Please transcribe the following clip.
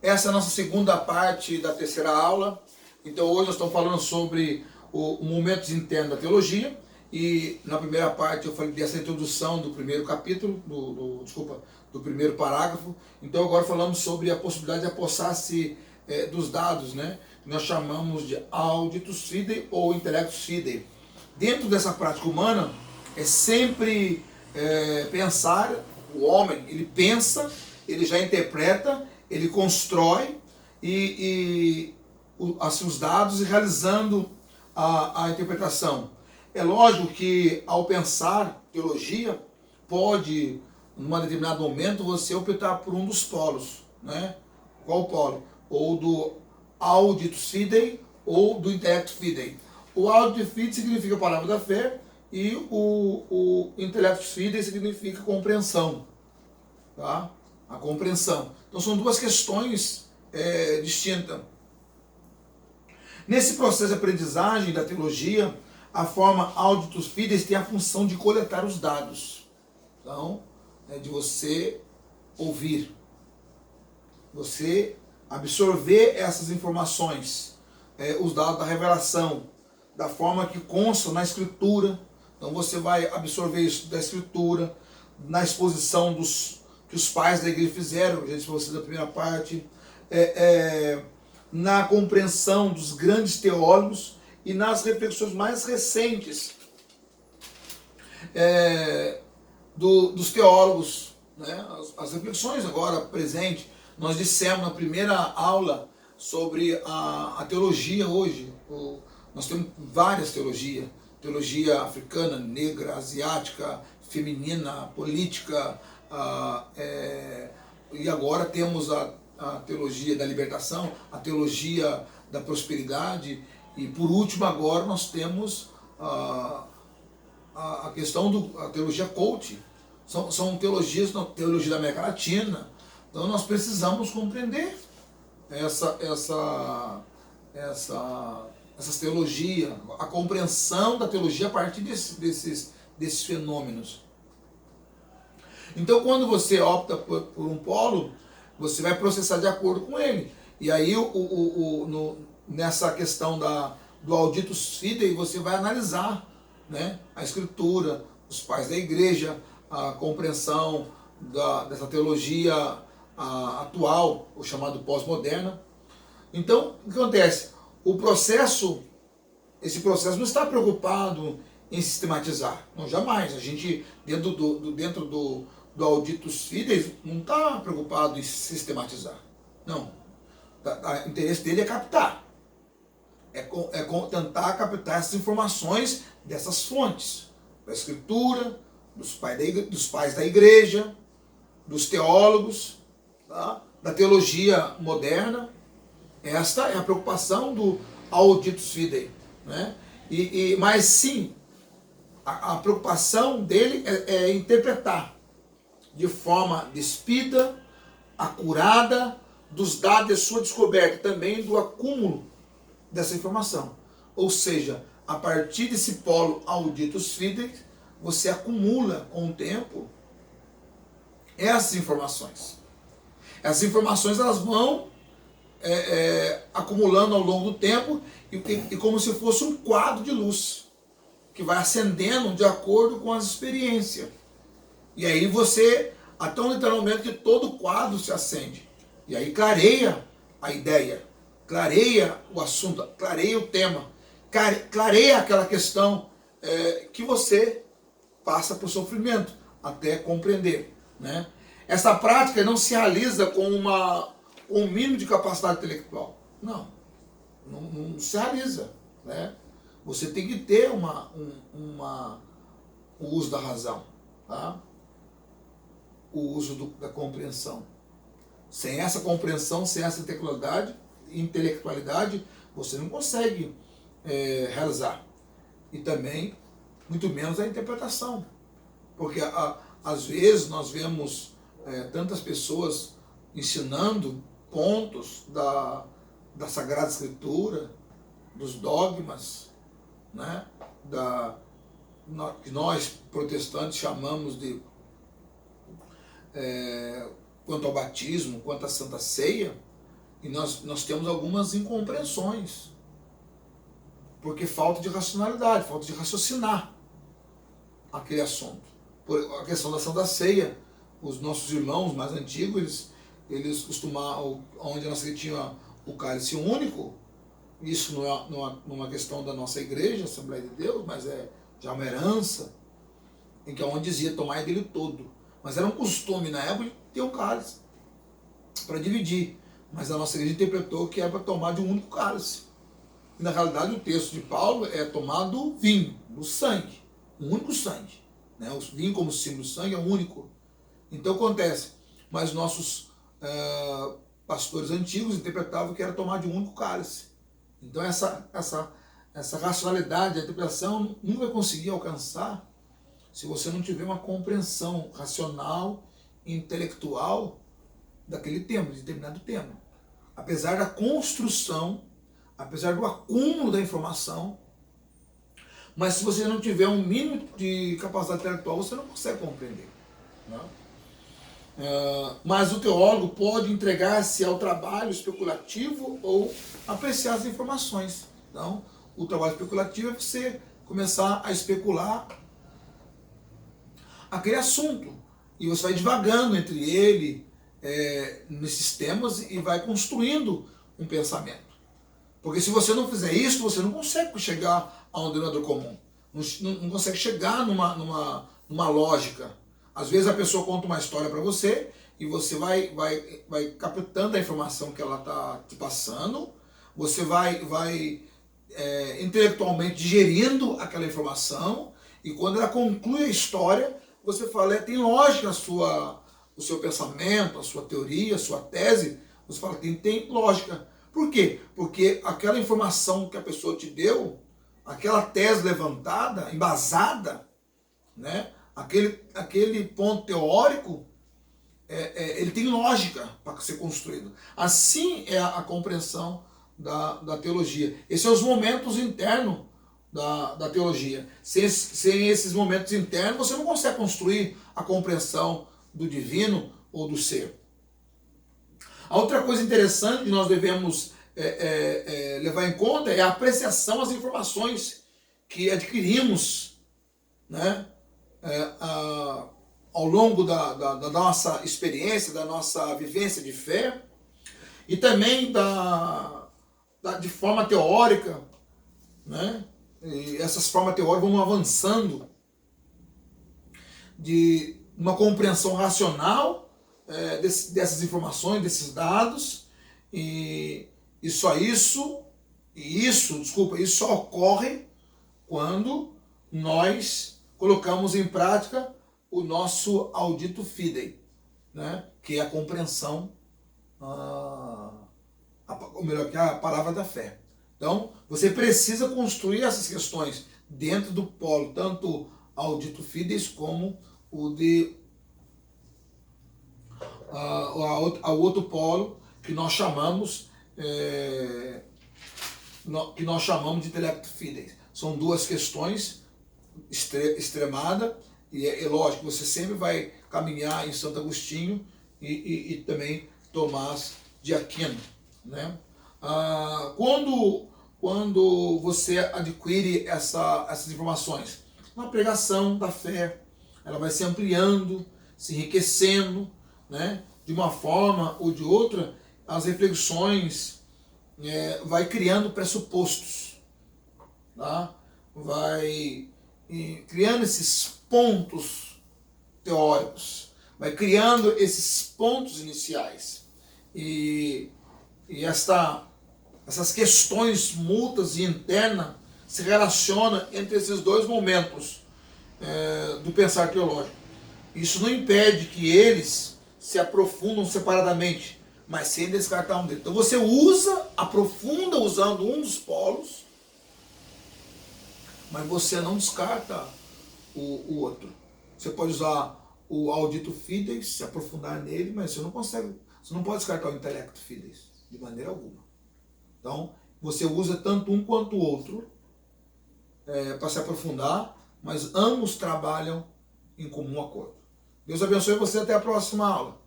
Essa é a nossa segunda parte da terceira aula. Então hoje nós estamos falando sobre o momentos internos da teologia. E na primeira parte eu falei dessa introdução do primeiro capítulo, do primeiro parágrafo. Então agora falamos sobre a possibilidade de apossar-se dos dados, né? Que nós chamamos de auditus fidei ou intellectus fidei. Dentro dessa prática humana é sempre pensar, o homem, ele pensa, ele já interpreta, ele constrói assim, os dados e realizando a interpretação. É lógico que ao pensar teologia, pode, num determinado momento, você optar por um dos polos, né? Qual polo? Ou do auditus fidei ou do intellectus fidei. O auditus fidei significa a palavra da fé e o intellectus fidei significa compreensão, tá? A compreensão. Então são duas questões distintas. Nesse processo de aprendizagem da teologia, a forma auditus fidei tem a função de coletar os dados. Então, de você ouvir, você absorver essas informações, os dados da revelação, da forma que constam na Escritura. Então você vai absorver isso da Escritura, na exposição que os pais da igreja fizeram, já disse para vocês da primeira parte, na compreensão dos grandes teólogos e nas reflexões mais recentes dos teólogos, né? As reflexões agora presentes. Nós dissemos na primeira aula sobre a teologia hoje. Nós temos várias teologias. Teologia africana, negra, asiática, feminina, política, e agora temos a teologia da libertação, a teologia da prosperidade, e por último agora nós temos a questão da teologia coach. São teologias, teologia da América Latina. Então nós precisamos compreender essas teologias, a compreensão da teologia a partir desses fenômenos. Então quando você opta por um polo, você vai processar de acordo com ele. E aí nessa questão do auditus fidei, você vai analisar, né, a Escritura, os pais da igreja, a compreensão dessa teologia atual, o chamado pós-moderna. Então, o que acontece? Esse processo não está preocupado em sistematizar. Não, jamais. A gente, dentro do auditus fidei, não está preocupado em sistematizar. Não. O interesse dele é captar. Tentar captar essas informações dessas fontes. Da Escritura, dos pais da igreja, dos teólogos, tá? Da teologia moderna. Esta é a preocupação do auditus fidei, né? Mas sim, a preocupação dele é interpretar de forma despida, acurada, dos dados de sua descoberta, também do acúmulo dessa informação. Ou seja, a partir desse polo auditus fidei, você acumula com o tempo essas informações. Essas informações elas vão acumulando ao longo do tempo e como se fosse um quadro de luz que vai acendendo de acordo com as experiências. E aí você, até um determinado momento que todo quadro se acende. E aí clareia a ideia, clareia o assunto, clareia o tema, clareia aquela questão que você passa por sofrimento até compreender, né? Essa prática não se realiza com um mínimo de capacidade intelectual. Não se realiza, né? Você tem que ter o uso da razão, tá? O uso da compreensão. Sem essa compreensão, sem essa intelectualidade, você não consegue realizar. E também, muito menos a interpretação. Porque às vezes nós vemos tantas pessoas ensinando pontos da Sagrada Escritura, dos dogmas, né, que nós protestantes chamamos de quanto ao batismo, quanto à Santa Ceia, E nós temos algumas incompreensões, porque falta de racionalidade, falta de raciocinar aquele assunto. Por a questão da Santa Ceia, os nossos irmãos mais antigos, eles costumavam, onde nós tinha o cálice único, isso não é questão da nossa igreja, Assembleia de Deus, mas é já uma herança, em que onde dizia tomar dele todo. Mas era um costume na época de ter um cálice para dividir. Mas a nossa igreja interpretou que era para tomar de um único cálice. E na realidade o texto de Paulo é tomar do vinho, do sangue, um único sangue. Né? O vinho como símbolo do sangue é único. Então acontece, mas nossos pastores antigos interpretavam que era tomar de um único cálice. Então essa racionalidade, a interpretação nunca vai conseguir alcançar se você não tiver uma compreensão racional e intelectual daquele tema, de determinado tema. Apesar da construção, apesar do acúmulo da informação, mas se você não tiver um mínimo de capacidade intelectual, você não consegue compreender. Né? Mas o teólogo pode entregar-se ao trabalho especulativo ou apreciar as informações. Então, o trabalho especulativo é você começar a especular aquele assunto. E você vai divagando entre ele, nesses temas, e vai construindo um pensamento. Porque se você não fizer isso, você não consegue chegar a um denominador comum. Não consegue chegar numa lógica. Às vezes a pessoa conta uma história para você e você vai captando a informação que ela está te passando, você vai intelectualmente digerindo aquela informação, e quando ela conclui a história, você fala, tem lógica o seu pensamento, a sua teoria, a sua tese, você fala, tem lógica. Por quê? Porque aquela informação que a pessoa te deu, aquela tese levantada, embasada, né? Aquele ponto teórico, ele tem lógica para ser construído. Assim é a compreensão da teologia. Esses são os momentos internos da teologia. Sem esses momentos internos, você não consegue construir a compreensão do divino ou do ser. A outra coisa interessante que nós devemos levar em conta é a apreciação das informações que adquirimos, né, ao longo da nossa experiência, da nossa vivência de fé, e também de forma teórica, né? E essas formas teóricas vão avançando de uma compreensão racional dessas informações, desses dados, e isso só ocorre quando nós colocamos em prática o nosso audito fidei, né? Que é a compreensão, ou melhor, que é a palavra da fé. Então, você precisa construir essas questões dentro do polo, tanto audito fideis como o de ao outro polo que nós chamamos de intelecto fideis. São duas questões extremadas, e é lógico, você sempre vai caminhar em Santo Agostinho e também Tomás de Aquino, né? Quando você adquire essas informações, na pregação da fé, ela vai se ampliando, se enriquecendo, né? De uma forma ou de outra, as reflexões vai criando pressupostos, tá? Vai criando esses pontos teóricos, vai criando esses pontos iniciais, e essas questões mútuas e internas se relacionam entre esses dois momentos do pensar teológico. Isso não impede que eles se aprofundam separadamente, mas sem descartar um deles. Então você aprofunda usando um dos polos, mas você não descarta o outro. Você pode usar o audito fideis, se aprofundar nele, mas você não pode descartar o intelecto fideis, de maneira alguma. Então, você usa tanto um quanto o outro para se aprofundar, mas ambos trabalham em comum acordo. Deus abençoe você, até a próxima aula.